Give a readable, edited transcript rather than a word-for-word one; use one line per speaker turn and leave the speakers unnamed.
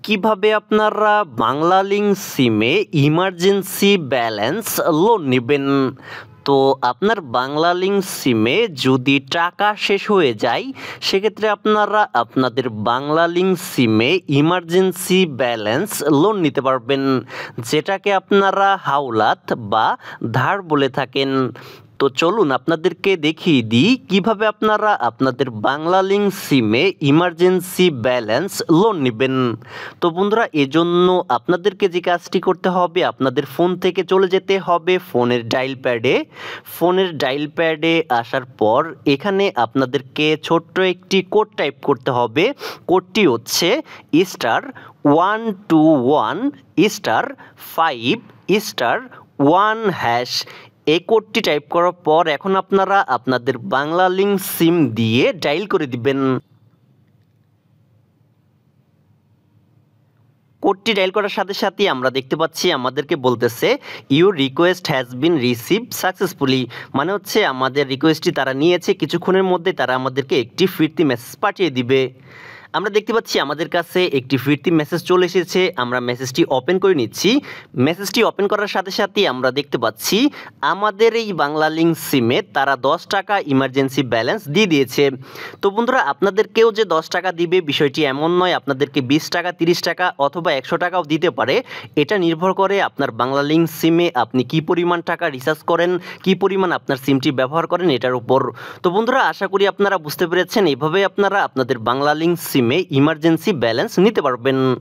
কিভাবে আপনারা বাংলালিংক সিমে ইমার্জেন্সি ব্যালেন্স লোন নেবেন। তো আপনার বাংলালিংক সিমে যদি টাকা শেষ হয়ে যায় সেক্ষেত্রে আপনারা আপনাদের বাংলালিংক সিমে ইমার্জেন্সি ব্যালেন্স লোন নিতে পারবেন, যেটাকে আপনারা হাওলাত বা ধার বলে থাকেন। তো চলুন আপনাদেরকে দেখিয়ে দিই কিভাবে আপনারা আপনাদের বাংলালিংক সিমে ইমার্জেন্সি ব্যালেন্স লোন নেবেন। তো বন্ধুরা, এজন্য আপনাদেরকে যে কাজটি করতে হবে, আপনাদের ফোন থেকে চলে যেতে হবে ফোনের ডায়াল প্যাডে আসার পর এখানে আপনাদেরকে ছোট্ট একটি কোড টাইপ করতে হবে। কোডটি হচ্ছে *121*5*1#। এই কোডটি টাইপ করার পর এখন আপনারা আপনাদের বাংলালিংক সিম দিয়ে ডায়াল করে দিবেন। কোডটি ডায়াল করার সাথে সাথে আমরা দেখতে পাচ্ছি আমাদেরকে বলতেছে your request has been received successfully, মানে হচ্ছে আমাদের রিকোয়েস্টটি তারা নিয়েছে, কিছুক্ষণের মধ্যে তারা আমাদেরকে একটি ফিরতি মেসেজ পাঠিয়ে দিবে। আমরা দেখতে পাচ্ছি আমাদের কাছে একটি ফিরতি মেসেজ চলে এসেছে। আমরা মেসেজটি ওপেন করে নিচ্ছি। মেসেজটি ওপেন করার সাথে সাথে আমরা দেখতে পাচ্ছি আমাদের এই বাংলালিংক সিমে তারা 10 টাকা ইমার্জেন্সি ব্যালেন্স দিয়ে দিয়েছে। তো বন্ধুরা, আপনাদেরকেও যে 10 টাকা দিবে বিষয়টি এমন নয়, আপনাদেরকে 20 টাকা, 30 টাকা অথবা 100 টাকাও দিতে পারে। এটা নির্ভর করে আপনার বাংলালিংক সিমে আপনি কি পরিমাণ টাকা রিচার্জ করেন, কি পরিমাণ আপনার সিমটি ব্যবহার করেন এটার উপর। তো বন্ধুরা, আশা করি আপনারা বুঝতে পেরেছেন, এইভাবে আপনারা আপনাদের বাংলালিংক সিমে ইমার্জেন্সি ব্যালেন্স নিতে পারবেন।